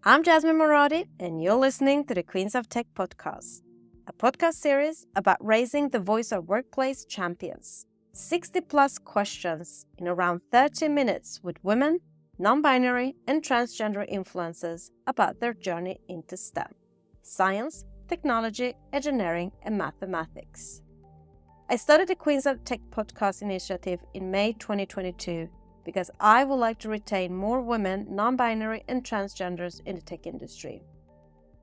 I'm Jasmine Moradi, and you're listening to the Queens of Tech podcast, a podcast series about raising the voice of workplace champions. 60-plus questions in around 30 minutes with women, non-binary, and transgender influencers about their journey into STEM: science, technology, engineering, and mathematics. I started the Queens of Tech podcast initiative in May 2022 because I would like to retain more women, non-binary, and transgenders in the tech industry.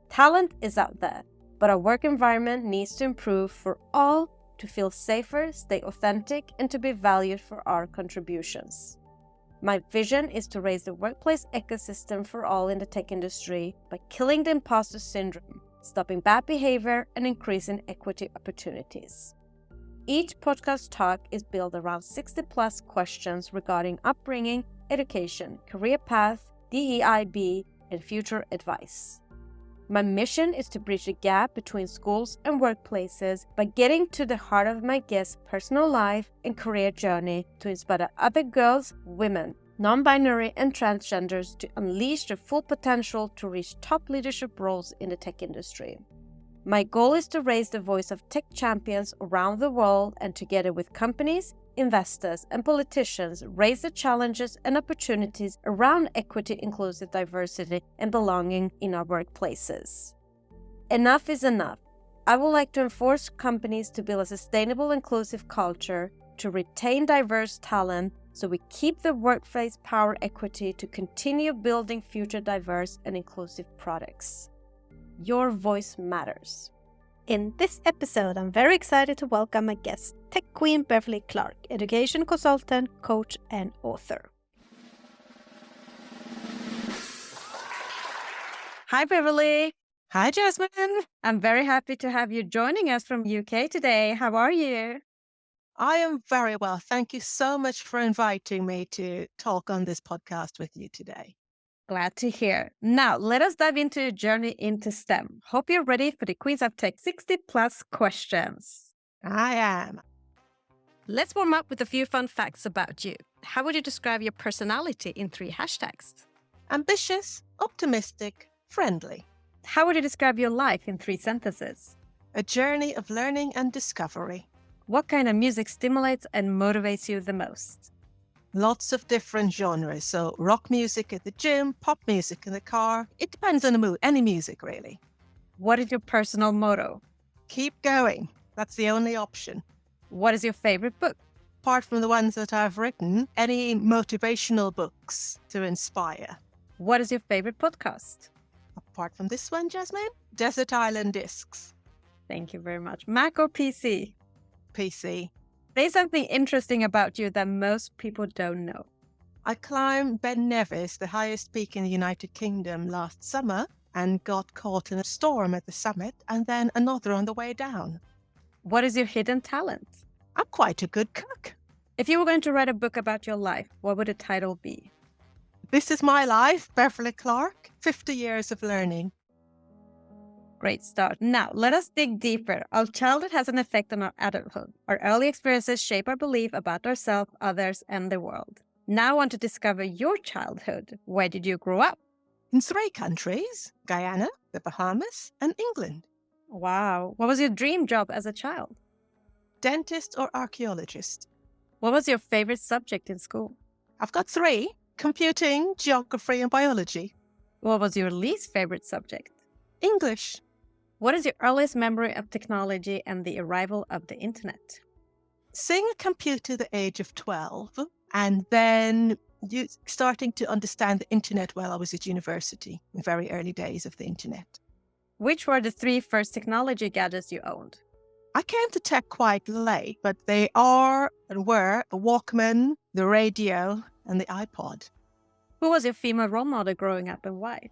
Talent is out there, but our work environment needs to improve for all to feel safer, stay authentic, and to be valued for our contributions. My vision is to raise the workplace ecosystem for all in the tech industry by killing the imposter syndrome, stopping bad behavior, and increasing equity opportunities. Each podcast talk is built around 60-plus questions regarding upbringing, education, career path, DEIB, and future advice. My mission is to bridge the gap between schools and workplaces by getting to the heart of my guests' personal life and career journey to inspire other girls, women, non-binary, and transgenders to unleash their full potential to reach top leadership roles in the tech industry. My goal is to raise the voice of tech champions around the world and together with companies, investors, and politicians raise the challenges and opportunities around equity, inclusive diversity, and belonging in our workplaces. Enough is enough. I would like to enforce companies to build a sustainable, inclusive culture, to retain diverse talent, so we keep the workplace power equity to continue building future diverse and inclusive products. Your voice matters. In this episode, I'm very excited to welcome my guest, tech queen Beverly Clarke, education consultant, coach, and author. Hi, Beverly. Hi, Jasmine. I'm very happy to have you joining us from UK today. How are you? I am very well. Thank you so much for inviting me to talk on this podcast with you today. Glad to hear. Now, let us dive into your journey into STEM. Hope you're ready for the Queens of Tech 60-plus questions. I am. Let's warm up with a few fun facts about you. How would you describe your personality in 3 hashtags? Ambitious, optimistic, friendly. How would you describe your life in 3 sentences? A journey of learning and discovery. What kind of music stimulates and motivates you the most? Lots of different genres. So rock music at the gym, pop music in the car. It depends on the mood. Any music, really. What is your personal motto? Keep going. That's the only option. What is your favorite book? Apart from the ones that I've written, any motivational books to inspire. What is your favorite podcast? Apart from this one, Jasmine, Desert Island Discs. Thank you very much. Mac or PC? PC. Say something interesting about you that most people don't know. I climbed Ben Nevis, the highest peak in the United Kingdom, last summer and got caught in a storm at the summit and then another on the way down. What is your hidden talent? I'm quite a good cook. If you were going to write a book about your life, what would the title be? This is my life, Beverly Clarke, 50 years of learning. Great start. Now, let us dig deeper. Our childhood has an effect on our adulthood. Our early experiences shape our belief about ourselves, others, and the world. Now I want to discover your childhood. Where did you grow up? In 3 countries, Guyana, the Bahamas, and England. Wow. What was your dream job as a child? Dentist or archaeologist? What was your favorite subject in school? I've got 3, computing, geography, and biology. What was your least favorite subject? English. What is your earliest memory of technology and the arrival of the internet? Seeing a computer at the age of 12 and then starting to understand the internet while I was at university, in very early days of the internet. Which were the 3 first technology gadgets you owned? I came to tech quite late, but they are and were the Walkman, the radio, and the iPod. Who was your female role model growing up and why?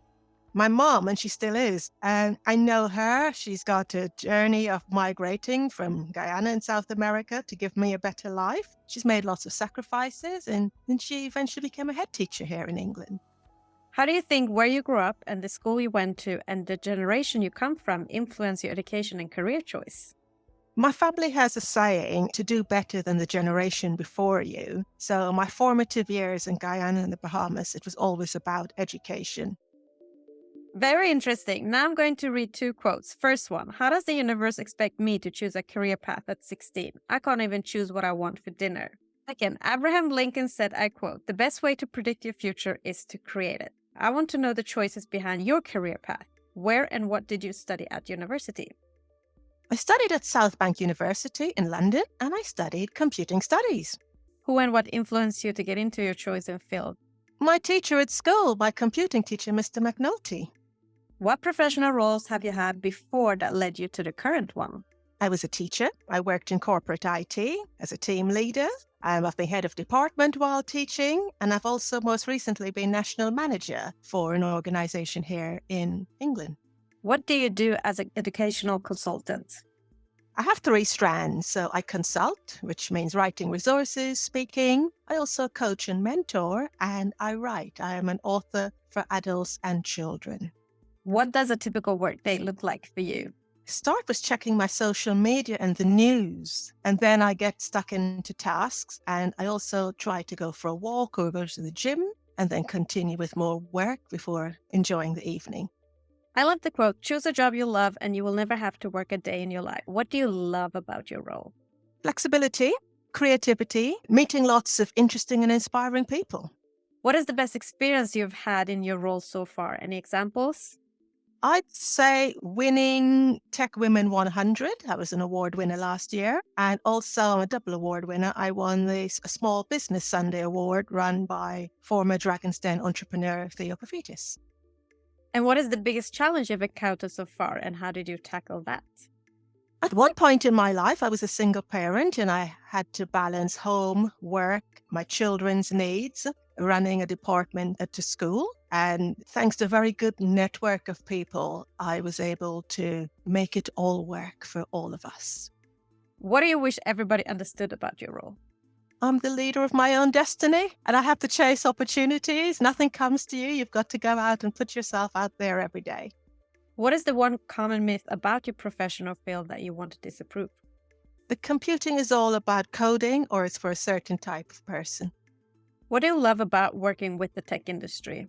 My mom, and she still is, and I know her. She's got a journey of migrating from Guyana in South America to give me a better life. She's made lots of sacrifices, and then she eventually became a head teacher here in England. How do you think where you grew up and the school you went to and the generation you come from influence your education and career choice? My family has a saying to do better than the generation before you. So my formative years in Guyana and the Bahamas, it was always about education. Very interesting. Now I'm going to read 2 quotes. First one, how does the universe expect me to choose a career path at 16? I can't even choose what I want for dinner. Second, Abraham Lincoln said, I quote, the best way to predict your future is to create it. I want to know the choices behind your career path. Where and what did you study at university? I studied at South Bank University in London, and I studied computing studies. Who and what influenced you to get into your chosen field? My teacher at school, my computing teacher, Mr. McNulty. What professional roles have you had before that led you to the current one? I was a teacher. I worked in corporate IT as a team leader. I've been head of department while teaching, and I've also most recently been national manager for an organisation here in England. What do you do as an educational consultant? I have 3 strands. So I consult, which means writing resources, speaking. I also coach and mentor, and I write. I am an author for adults and children. What does a typical workday look like for you? Start with checking my social media and the news, and then I get stuck into tasks, and I also try to go for a walk or go to the gym, and then continue with more work before enjoying the evening. I love the quote, choose a job you love and you will never have to work a day in your life. What do you love about your role? Flexibility, creativity, meeting lots of interesting and inspiring people. What is the best experience you've had in your role so far? Any examples? I'd say winning TechWomen100. I was an award winner last year. And also I'm a double award winner. I won the Small Business Sunday Award run by former Dragon's Den entrepreneur Theo Paphitis. And what is the biggest challenge you've encountered so far and how did you tackle that? At one point in my life, I was a single parent and I had to balance home, work, my children's needs, running a department at the school. And thanks to a very good network of people, I was able to make it all work for all of us. What do you wish everybody understood about your role? I'm the leader of my own destiny and I have to chase opportunities. Nothing comes to you. You've got to go out and put yourself out there every day. What is the one common myth about your professional field that you want to disapprove? The computing is all about coding or it's for a certain type of person. What do you love about working with the tech industry?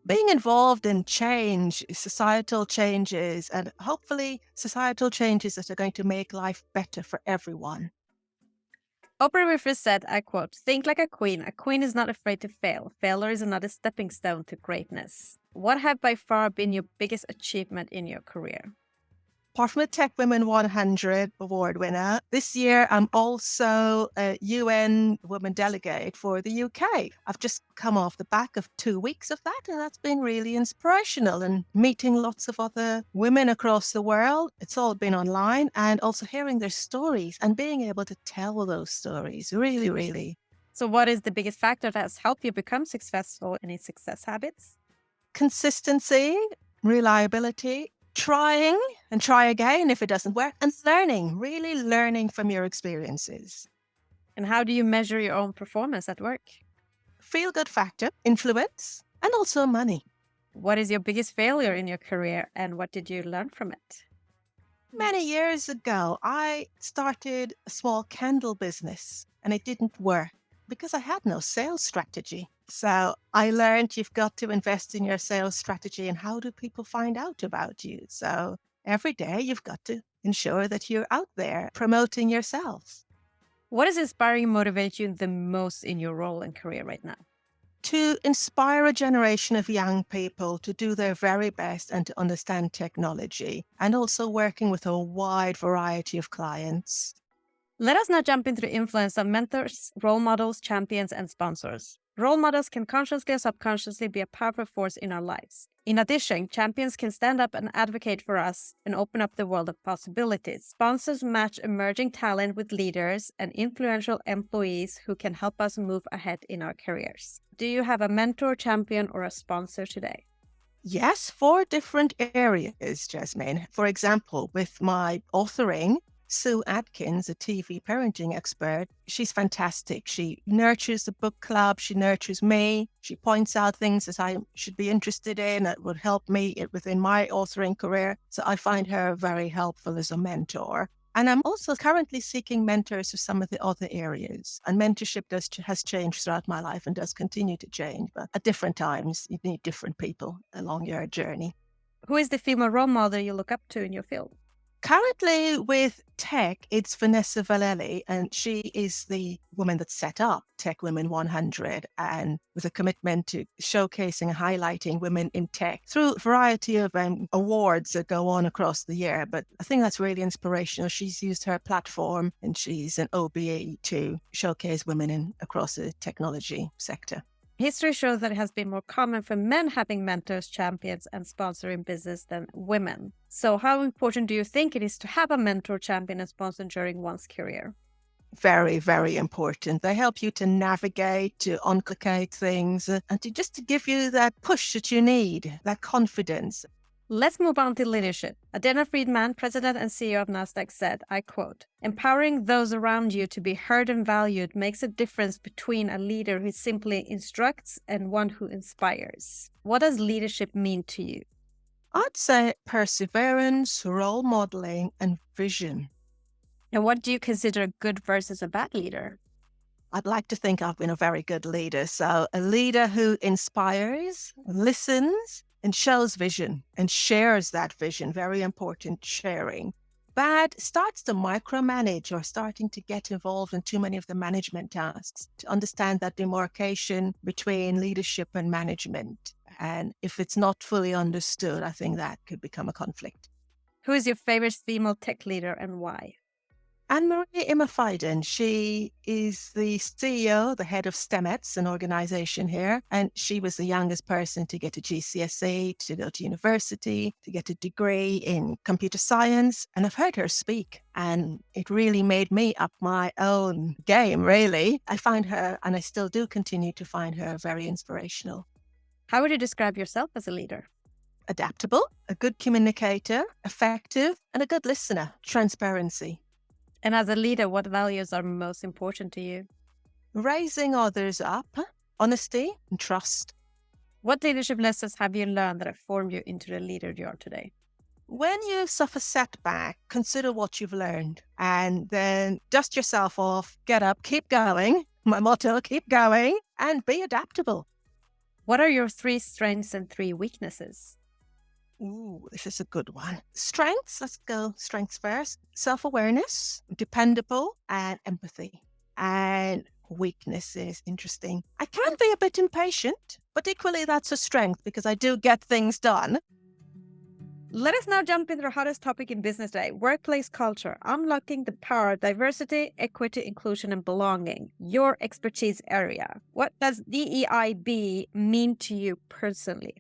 Being involved in change, societal changes, and hopefully societal changes that are going to make life better for everyone. Oprah Winfrey said, I quote, think like a queen. A queen is not afraid to fail. Failure is another stepping stone to greatness. What have by far been your biggest achievement in your career? Apart from the TechWomen100 Award winner, this year I'm also a UN woman delegate for the UK. I've just come off the back of 2 weeks of that, and that's been really inspirational and meeting lots of other women across the world. It's all been online and also hearing their stories and being able to tell those stories. Really, really. So what is the biggest factor that has helped you become successful in your success habits? Consistency, reliability, trying and try again if it doesn't work, and learning, really learning from your experiences. And how do you measure your own performance at work? Feel-good factor, influence, and also money. What is your biggest failure in your career and what did you learn from it? Many years ago, I started a small candle business and it didn't work because I had no sales strategy. So I learned you've got to invest in your sales strategy and how do people find out about you. So every day you've got to ensure that you're out there promoting yourself. What is inspiring and motivate you the most in your role and career right now? To inspire a generation of young people to do their very best and to understand technology, and also working with a wide variety of clients. Let us now jump into the influence of mentors, role models, champions, and sponsors. Role models can consciously or subconsciously be a powerful force in our lives. In addition, champions can stand up and advocate for us and open up the world of possibilities. Sponsors match emerging talent with leaders and influential employees who can help us move ahead in our careers. Do you have a mentor, champion, or a sponsor today? Yes, 4 different areas, Jasmine. For example, with my authoring, Sue Atkins, a TV parenting expert, she's fantastic. She nurtures the book club. She nurtures me. She points out things that I should be interested in that would help me within my authoring career. So I find her very helpful as a mentor. And I'm also currently seeking mentors for some of the other areas. And mentorship has changed throughout my life and does continue to change. But at different times, you need different people along your journey. Who is the female role model you look up to in your field? Currently with tech, it's Vanessa Valelli, and she is the woman that set up TechWomen100 and with a commitment to showcasing and highlighting women in tech through a variety of awards that go on across the year. But I think that's really inspirational. She's used her platform and she's an OBE to showcase women across the technology sector. History shows that it has been more common for men having mentors, champions, and sponsoring business than women. So how important do you think it is to have a mentor, champion, and sponsor during one's career? Very, very important. They help you to navigate, to uncomplicate things, and to give you that push that you need, that confidence. Let's move on to leadership. Adena Friedman, president and CEO of Nasdaq, said, I quote, "Empowering those around you to be heard and valued makes a difference between a leader who simply instructs and one who inspires." What does leadership mean to you? I'd say perseverance, role modeling, and vision. And what do you consider a good versus a bad leader? I'd like to think I've been a very good leader. So a leader who inspires, listens, and shows vision and shares that vision. Very important, sharing. Bad starts to micromanage or starting to get involved in too many of the management tasks, to understand that demarcation between leadership and management. And if it's not fully understood, I think that could become a conflict. Who is your favorite female tech leader and why? Anne-Marie Immerfeiden, she is the CEO, the head of STEMETS, an organization here, and she was the youngest person to get a GCSE, to go to university, to get a degree in computer science. And I've heard her speak, and it really made me up my own game, really. I find her, and I still do continue to find her, very inspirational. How would you describe yourself as a leader? Adaptable, a good communicator, effective, and a good listener. Transparency. And as a leader, what values are most important to you? Raising others up, honesty, and trust. What leadership lessons have you learned that have formed you into the leader you are today? When you suffer setback, consider what you've learned and then dust yourself off, get up, keep going. My motto, keep going and be adaptable. What are your 3 strengths and 3 weaknesses? Ooh, this is a good one. Strengths, let's go strengths first. Self-awareness, dependable, and empathy. And weaknesses, interesting. I can be a bit impatient, but equally that's a strength because I do get things done. Let us now jump into the hottest topic in business today, workplace culture, unlocking the power of diversity, equity, inclusion, and belonging, your expertise area. What does DEIB mean to you personally?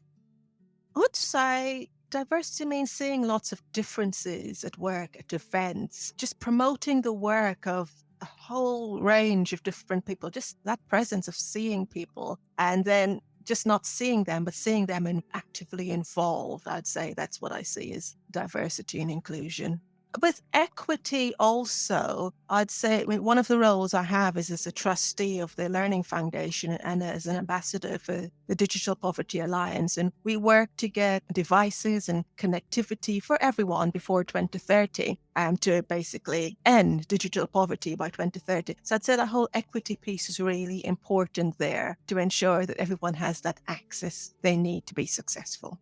I would say diversity means seeing lots of differences at work, at events, just promoting the work of a whole range of different people, just that presence of seeing people and then just not seeing them, but seeing them and actively involved. I'd say that's what I see as diversity and inclusion. With equity also, I'd say one of the roles I have is as a trustee of the Learning Foundation and as an ambassador for the Digital Poverty Alliance. And we work to get devices and connectivity for everyone before 2030 to basically end digital poverty by 2030. So I'd say the whole equity piece is really important there to ensure that everyone has that access they need to be successful.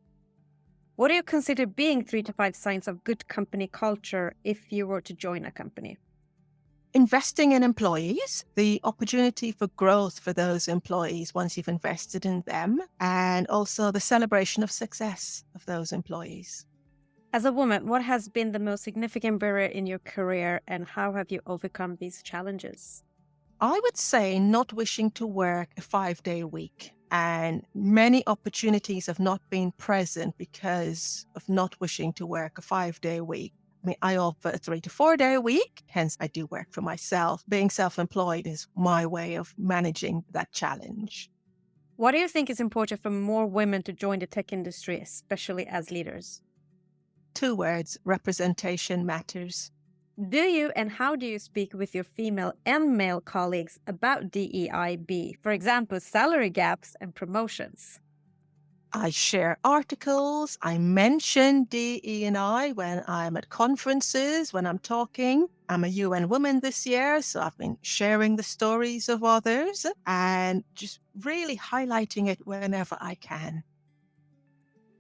What do you consider being 3 to 5 signs of good company culture if you were to join a company? Investing in employees, the opportunity for growth for those employees once you've invested in them, and also the celebration of success of those employees. As a woman, what has been the most significant barrier in your career and how have you overcome these challenges? I would say not wishing to work a 5-day week. And many opportunities have not been present because of not wishing to work a 5-day week. I mean, I offer a 3 to 4 day week, hence I do work for myself. Being self-employed is my way of managing that challenge. What do you think is important for more women to join the tech industry, especially as leaders? 2 words, representation matters. Do you and how do you speak with your female and male colleagues about DEIB, for example, salary gaps and promotions? I share articles, I mention DE&I when I'm at conferences, when I'm talking. I'm a UN woman this year, so I've been sharing the stories of others and just really highlighting it whenever I can.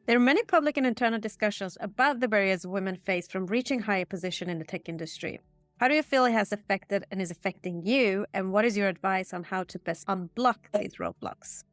There are many public and internal discussions about the barriers women face from reaching higher position in the tech industry. How do you feel it has affected and is affecting you? And what is your advice on how to best unblock these roadblocks?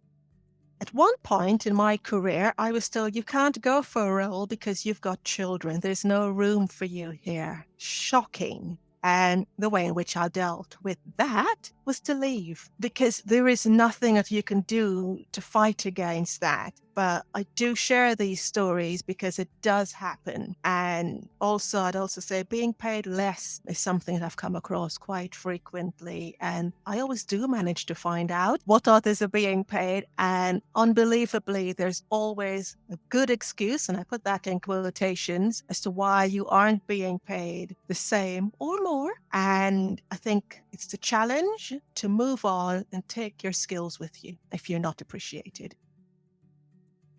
At one point in my career, I was told you can't go for a role because you've got children. There's no room for you here. Shocking. And the way in which I dealt with that was to leave, because there is nothing that you can do to fight against that. But I do share these stories because it does happen. And also, I'd also say being paid less is something that I've come across quite frequently. And I always do manage to find out what others are being paid. And unbelievably, there's always a good excuse, and I put that in quotations, as to why you aren't being paid the same or more. And I think it's the challenge to move on and take your skills with you if you're not appreciated.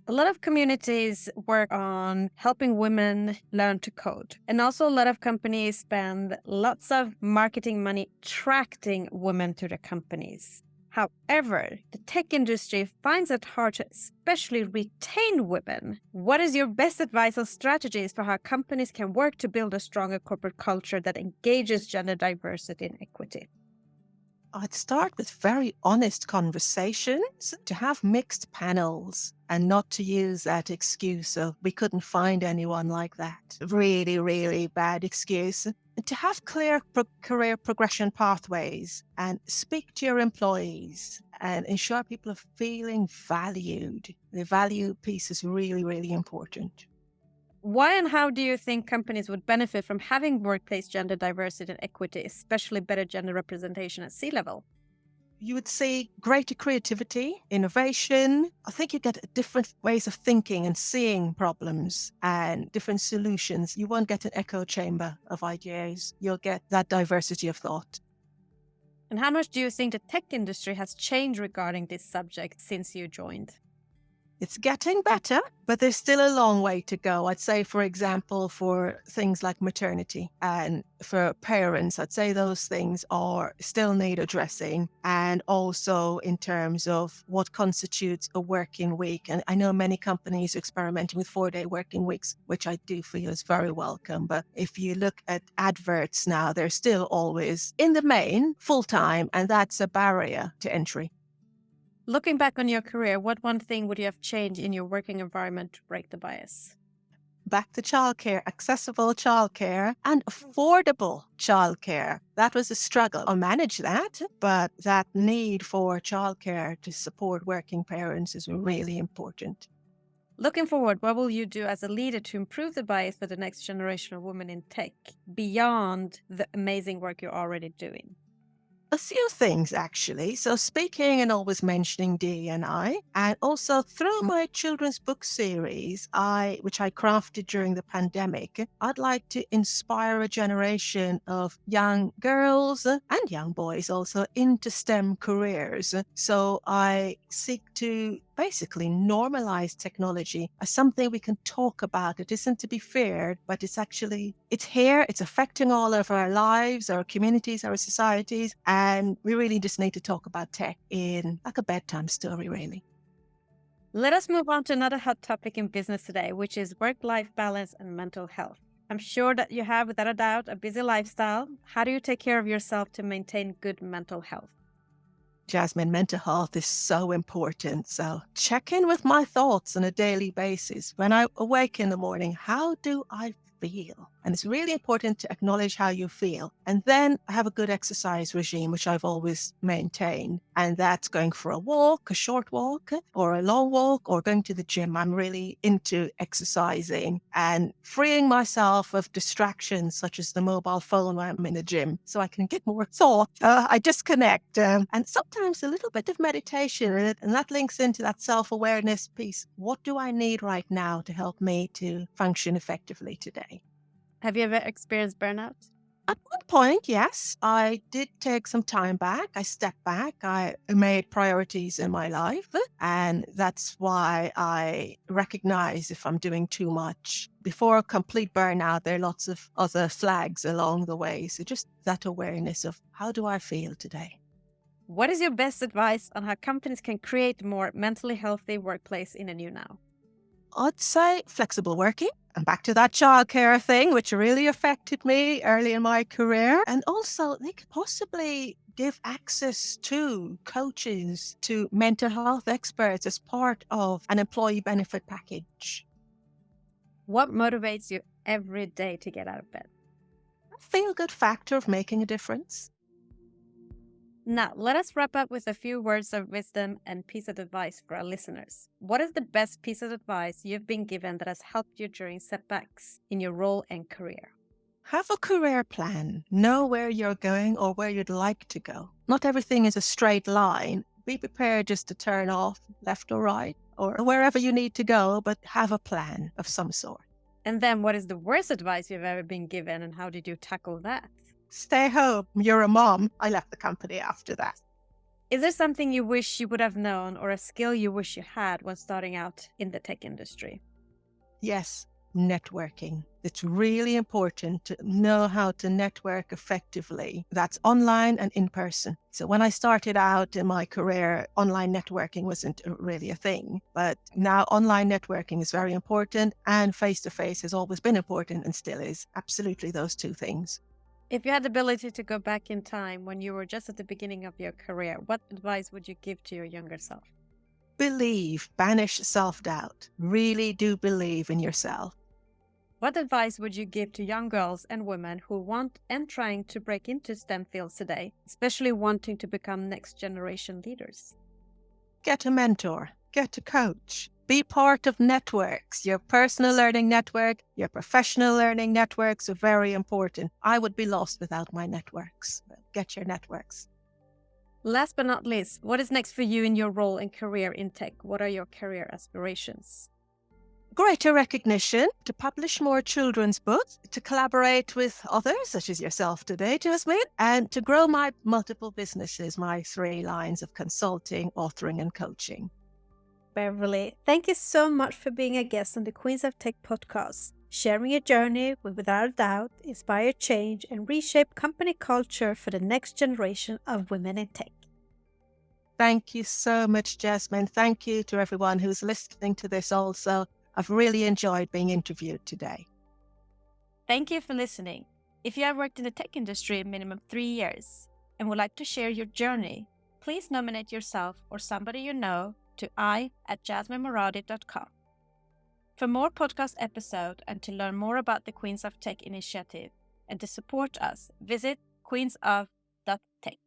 A lot of communities work on helping women learn to code. And also a lot of companies spend lots of marketing money attracting women to their companies. However, the tech industry finds it hard to especially retain women. What is your best advice on strategies for how companies can work to build a stronger corporate culture that engages gender diversity and equity? I'd start with very honest conversations, to have mixed panels and not to use that excuse of we couldn't find anyone like that. Really, really bad excuse. And to have clear career progression pathways and speak to your employees and ensure people are feeling valued. The value piece is really, really important. Why and how do you think companies would benefit from having workplace gender diversity and equity, especially better gender representation at C-level? You would see greater creativity, innovation. I think you get different ways of thinking and seeing problems and different solutions. You won't get an echo chamber of ideas. You'll get that diversity of thought. And how much do you think the tech industry has changed regarding this subject since you joined? It's getting better, but there's still a long way to go. I'd say, for example, for things like maternity and for parents, I'd say those things still need addressing. And also in terms of what constitutes a working week. And I know many companies are experimenting with 4-day working weeks, which I do feel is very welcome. But if you look at adverts now, they're still always, in the main, full-time, and that's a barrier to entry. Looking back on your career, what one thing would you have changed in your working environment to break the bias? Back to childcare, accessible childcare and affordable childcare. That was a struggle. I managed that, but that need for childcare to support working parents is really important. Looking forward, what will you do as a leader to improve the bias for the next generation of women in tech beyond the amazing work you're already doing? A few things, actually. So speaking and always mentioning D&I, and also through my children's book series, which I crafted during the pandemic, I'd like to inspire a generation of young girls and young boys also into STEM careers. So I seek to basically normalize technology as something we can talk about. It isn't to be feared, but it's here, it's affecting all of our lives, our communities, our societies, and we really just need to talk about tech in like a bedtime story, really. Let us move on to another hot topic in business today, which is work-life balance and mental health. I'm sure that you have, without a doubt, a busy lifestyle. How do you take care of yourself to maintain good mental health? Jasmine, mental health is so important. So check in with my thoughts on a daily basis. When I awake in the morning, how do I feel? And it's really important to acknowledge how you feel. And then I have a good exercise regime, which I've always maintained. And that's going for a walk, a short walk, or a long walk, or going to the gym. I'm really into exercising and freeing myself of distractions such as the mobile phone when I'm in the gym, so I can get more thought. I disconnect. And sometimes a little bit of meditation, and that links into that self-awareness piece. What do I need right now to help me to function effectively today? Have you ever experienced burnout? At one point, yes, I did take some time back. I stepped back. I made priorities in my life. And that's why I recognize if I'm doing too much. Before complete burnout, there are lots of other flags along the way. So just that awareness of how do I feel today? What is your best advice on how companies can create a more mentally healthy workplace in a new now? I'd say flexible working. And back to that childcare thing, which really affected me early in my career. And also, they could possibly give access to coaches, to mental health experts as part of an employee benefit package. What motivates you every day to get out of bed? A feel-good factor of making a difference. Now, let us wrap up with a few words of wisdom and piece of advice for our listeners. What is the best piece of advice you've been given that has helped you during setbacks in your role and career? Have a career plan. Know where you're going or where you'd like to go. Not everything is a straight line. Be prepared just to turn off left or right or wherever you need to go, but have a plan of some sort. And then what is the worst advice you've ever been given and how did you tackle that? Stay home. You're a mom. I left the company after that. Is there something you wish you would have known or a skill you wish you had when starting out in the tech industry? Yes, networking. It's really important to know how to network effectively. That's online and in person. So when I started out in my career, online networking wasn't really a thing. But now online networking is very important and face-to-face has always been important and still is. Absolutely those two things. If you had the ability to go back in time when you were just at the beginning of your career, what advice would you give to your younger self? Believe, banish self-doubt. Really do believe in yourself. What advice would you give to young girls and women who want and trying to break into STEM fields today, especially wanting to become next generation leaders? Get a mentor, get a coach. Be part of networks. Your personal learning network, your professional learning networks are very important. I would be lost without my networks. Get your networks. Last but not least, what is next for you in your role and career in tech? What are your career aspirations? Greater recognition, to publish more children's books, to collaborate with others, such as yourself today, Jasmine, and to grow my multiple businesses, my 3 lines of consulting, authoring, and coaching. Beverly, thank you so much for being a guest on the Queens of Tech podcast, sharing your journey will without a doubt inspire change and reshape company culture for the next generation of women in tech. Thank you so much, Jasmine. Thank you to everyone who's listening to this also. I've really enjoyed being interviewed today. Thank you for listening. If you have worked in the tech industry minimum 3 years and would like to share your journey, please nominate yourself or somebody you know to i@jasminemaradi.com. For more podcast episodes and to learn more about the Queens of Tech initiative and to support us, visit queensof.tech.